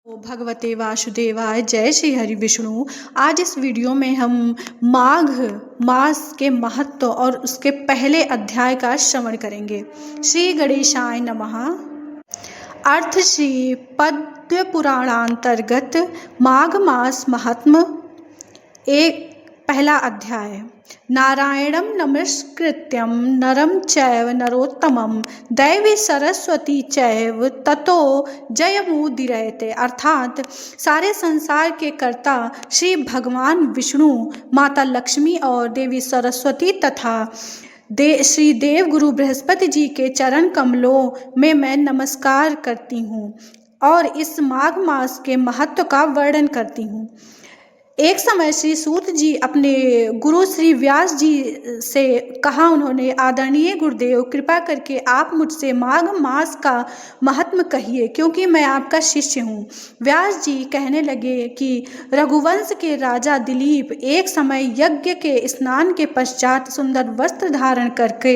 भगवते वासुदेवाय। जय श्री हरि विष्णु। आज इस वीडियो में हम माघ मास के महत्व और उसके पहले अध्याय का श्रवण करेंगे। श्री गणेशाय नमः। अर्थ श्री पद्म पुराणांतर्गत माघ मास महात्म। एक पहला अध्याय। नारायणं नमस्कृत्यं नरं चैव नरोत्तमं दैवी सरस्वती चैव ततो जयमुदीरयते। अर्थात सारे संसार के कर्ता श्री भगवान विष्णु, माता लक्ष्मी और देवी सरस्वती तथा श्री देव गुरु बृहस्पति जी के चरण कमलों में मैं नमस्कार करती हूँ और इस माघ मास के महत्व का वर्णन करती हूँ। एक समय श्री सूत जी अपने गुरु श्री व्यास जी से कहा, उन्होंने, आदरणीय गुरुदेव, कृपा करके आप मुझसे माघ मास का महात्म कहिए, क्योंकि मैं आपका शिष्य हूँ। व्यास जी कहने लगे कि रघुवंश के राजा दिलीप एक समय यज्ञ के स्नान के पश्चात सुंदर वस्त्र धारण करके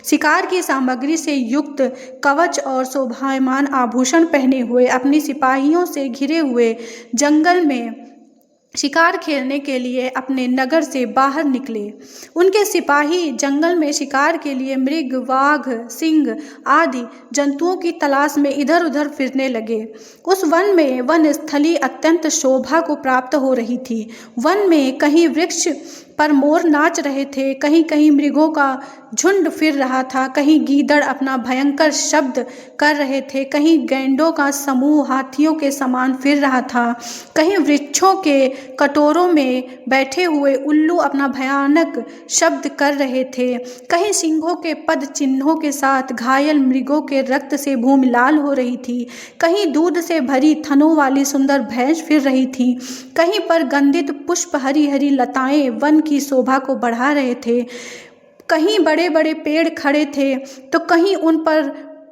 शिकार की सामग्री से युक्त कवच और शोभायमान आभूषण पहने हुए अपनी सिपाहियों से घिरे हुए जंगल में शिकार खेलने के लिए अपने नगर से बाहर निकले। उनके सिपाही जंगल में शिकार के लिए मृग, वाघ, सिंह आदि जंतुओं की तलाश में इधर उधर फिरने लगे। उस वन में वन स्थली अत्यंत शोभा को प्राप्त हो रही थी। वन में कहीं वृक्ष पर मोर नाच रहे थे, कहीं कहीं मृगों का झुंड फिर रहा था, कहीं गीदड़ अपना भयंकर शब्द कर रहे थे, कहीं गैंडों का समूह हाथियों के समान फिर रहा था, कहीं वृक्षों के कटोरों में बैठे हुए उल्लू अपना भयानक शब्द कर रहे थे, कहीं सिंहों के पद चिन्हों के साथ घायल मृगों के रक्त से भूमि लाल हो रही थी, कहीं दूध से भरी थनों वाली सुंदर भैंस फिर रही थी, कहीं पर गंधित पुष्प हरी हरी लताएं वन की शोभा को बढ़ा रहे थे, कहीं बड़े बड़े पेड़ खड़े थे तो कहीं उन पर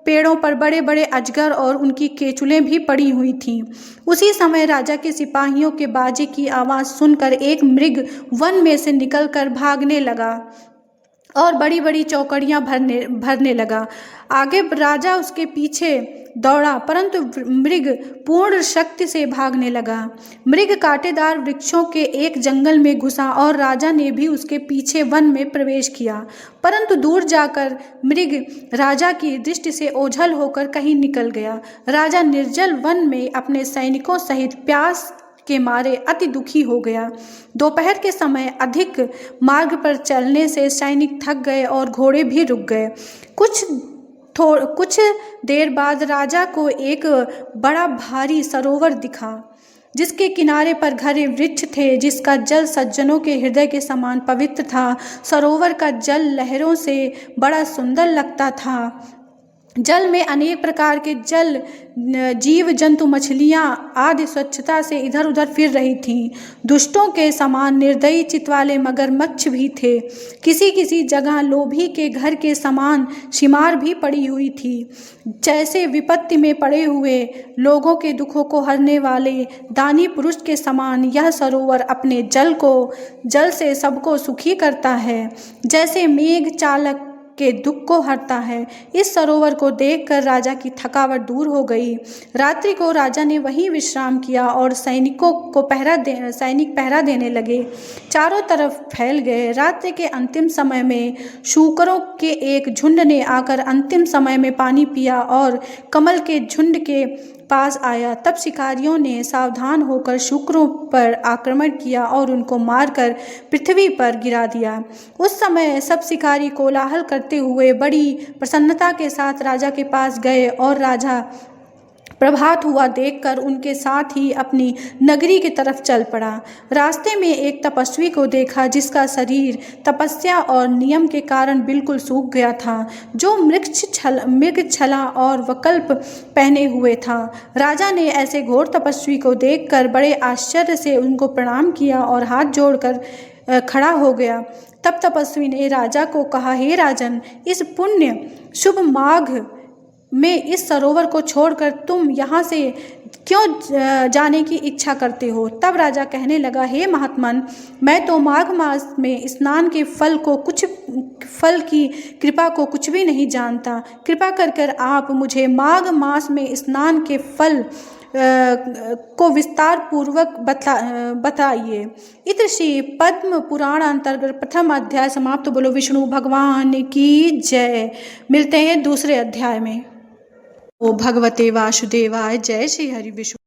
पेड़ों पर बड़े बड़े अजगर और उनकी केचुलें भी पड़ी हुई थीं। उसी समय राजा के सिपाहियों के बाजे की आवाज़ सुनकर एक मृग वन में से निकलकर भागने लगा और बड़ी बड़ी चौकड़ियाँ भरने लगा। आगे राजा उसके पीछे दौड़ा, परंतु मृग पूर्ण शक्ति से भागने लगा। मृग कांटेदार वृक्षों के एक जंगल में घुसा और राजा ने भी उसके पीछे वन में प्रवेश किया, परंतु दूर जाकर मृग राजा की दृष्टि से ओझल होकर कहीं निकल गया। राजा निर्जल वन में अपने सैनिकों सहित प्यास के मारे अति दुखी हो गया। दोपहर के समय अधिक मार्ग पर चलने से सैनिक थक गए और घोड़े भी रुक गए। कुछ देर बाद राजा को एक बड़ा भारी सरोवर दिखा, जिसके किनारे पर घने वृक्ष थे, जिसका जल सज्जनों के हृदय के समान पवित्र था। सरोवर का जल लहरों से बड़ा सुंदर लगता था। जल में अनेक प्रकार के जीव जंतु, मछलियाँ आदि स्वच्छता से इधर उधर फिर रही थीं। दुष्टों के समान निर्दयी चित्त वाले मगरमच्छ भी थे। किसी किसी जगह लोभी के घर के समान शिमार भी पड़ी हुई थी। जैसे विपत्ति में पड़े हुए लोगों के दुखों को हरने वाले दानी पुरुष के समान यह सरोवर अपने जल से सबको सुखी करता है, जैसे मेघ चालक के दुख को हरता है। इस सरोवर को देखकर राजा की थकावट दूर हो गई। रात्रि को राजा ने वहीं विश्राम किया और सैनिक पहरा देने लगे, चारों तरफ फैल गए। रात्रि के अंतिम समय में शूकरों के एक झुंड ने आकर अंतिम समय में पानी पिया और कमल के झुंड के पास आया। तब शिकारियों ने सावधान होकर शूकरों पर आक्रमण किया और उनको मारकर पृथ्वी पर गिरा दिया। उस समय सब शिकारी कोलाहल करते हुए बड़ी प्रसन्नता के साथ राजा के पास गए और राजा प्रभात हुआ देखकर उनके साथ ही अपनी नगरी की तरफ चल पड़ा। रास्ते में एक तपस्वी को देखा, जिसका शरीर तपस्या और नियम के कारण बिल्कुल सूख गया था, जो मृग छला और वकल्प पहने हुए था। राजा ने ऐसे घोर तपस्वी को देखकर बड़े आश्चर्य से उनको प्रणाम किया और हाथ जोड़कर खड़ा हो गया। तब तपस्वी ने राजा को कहा, हे राजन, इस पुण्य शुभ माघ में इस सरोवर को छोड़कर तुम यहाँ से क्यों जाने की इच्छा करते हो? तब राजा कहने लगा, हे महात्मन, मैं तो माघ मास में स्नान के फल की कृपा को कुछ भी नहीं जानता। कृपा कर आप मुझे माघ मास में स्नान के फल को विस्तार पूर्वक बताइए। इत्र श्री पद्म पुराण अंतर्गत प्रथम अध्याय समाप्त। बोलो विष्णु भगवान की जय। मिलते हैं दूसरे अध्याय में। ओ भगवते वासुदेवाय। जय श्री हरि विष्णु।